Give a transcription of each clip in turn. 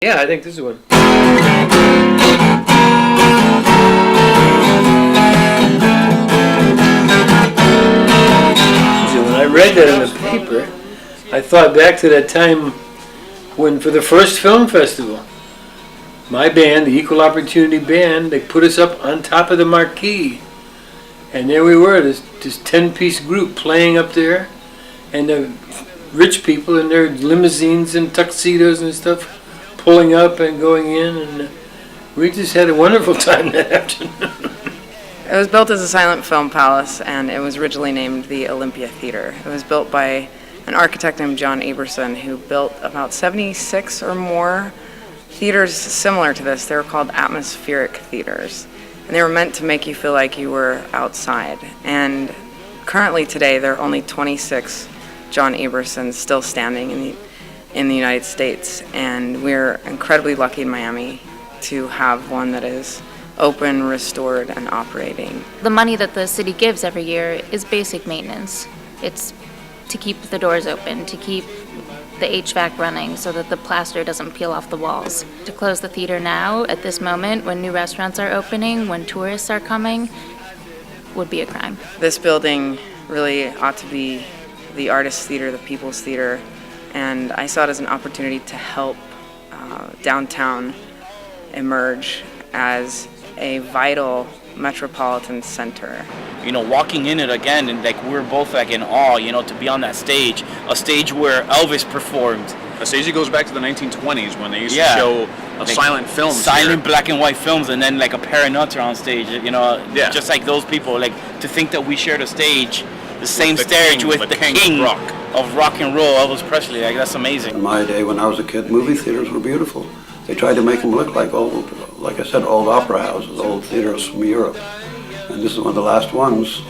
Yeah, I think this is one. When I read that in the paper, I thought back to that time when, for the first film festival, my band, the Equal Opportunity Band, they put us up on top of the marquee. And there we were, this 10-piece group playing up there. And the rich people in their limousines and tuxedos and stuff pulling up and going in. And we just had a wonderful time that afternoon. It was built as a silent film palace, and it was originally named the Olympia Theater. It was built by an architect named John Aberson, who built about 76 or more theaters similar to this. They were called atmospheric theaters, and they were meant to make you feel like you were outside. And currently today, there are only 26 John Abersons still standing in the United States, and we're incredibly lucky in Miami to have one that is open, restored, and operating. The money that the city gives every year is basic maintenance. It's to keep the doors open, to keep the HVAC running so that the plaster doesn't peel off the walls. To close the theater now, at this moment, when new restaurants are opening, when tourists are coming, would be a crime. This building really ought to be the artist's theater, the people's theater, and I saw it as an opportunity to help downtown emerge as a vital metropolitan center. You know, walking in it again, and like we're both like in awe, you know, to be on that stage, a stage where Elvis performed. A stage that goes back to the 1920s when they used to show like silent films. Silent black and white films, and then like a pair of nuts are on stage, you know, just like those people. Like, to think that we shared a stage, the same stage with the king of rock and roll, Elvis Presley, like that's amazing. In my day when I was a kid, movie theaters were beautiful. They tried to make them look like old, like I said, old opera houses, old theaters from Europe. And this is one of the last ones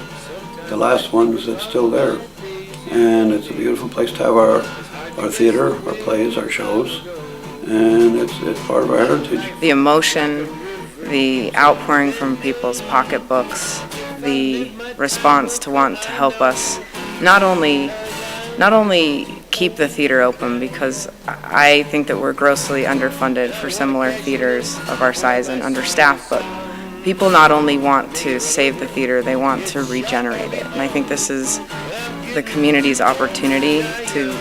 that's still there. And it's a beautiful place to have our theater, our plays, our shows, and it's part of our heritage. The emotion, the outpouring from people's pocketbooks, the response to want to help us not only keep the theater open, because I think that we're grossly underfunded for similar theaters of our size and understaffed, but people not only want to save the theater, they want to regenerate it. And I think this is the community's opportunity to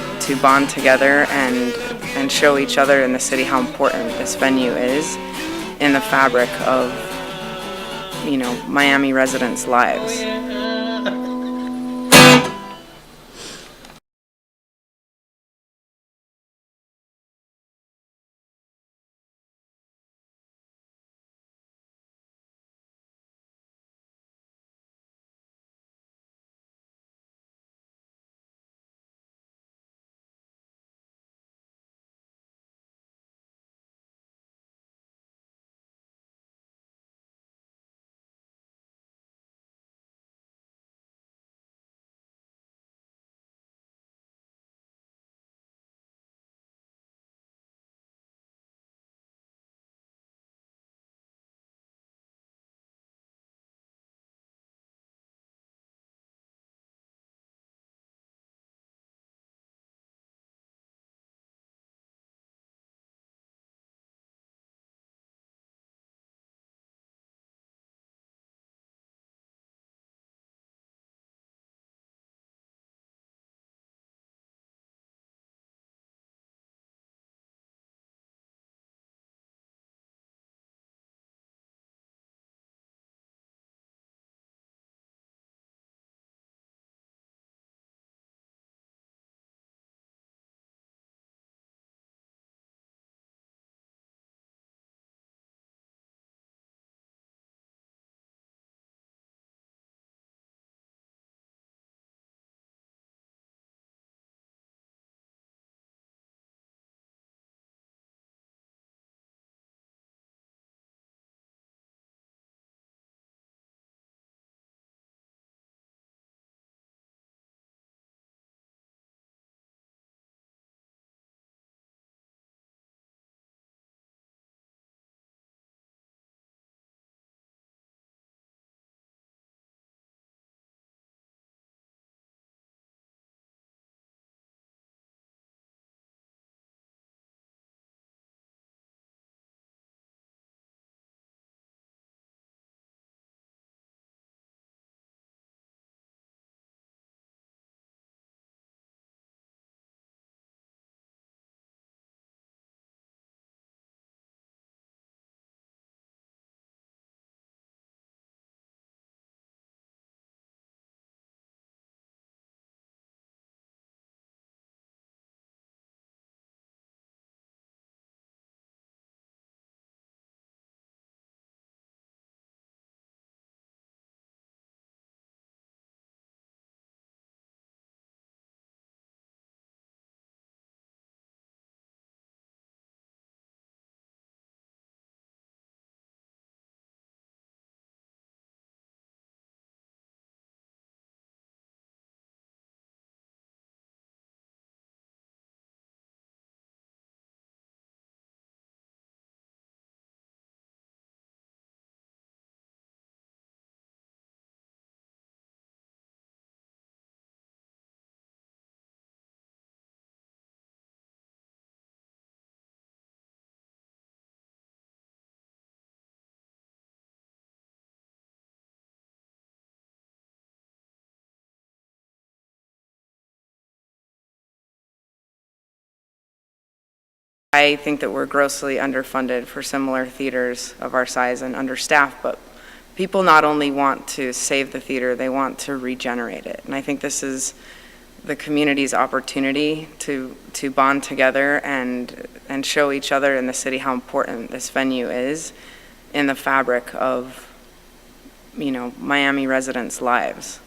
bond together and show each other in the city how important this venue is in the fabric of, you know, Miami residents' lives. I think that we're grossly underfunded for similar theaters of our size and understaffed, but people not only want to save the theater, they want to regenerate it. And I think this is the community's opportunity to bond together and show each other in the city how important this venue is in the fabric of, Miami residents' lives.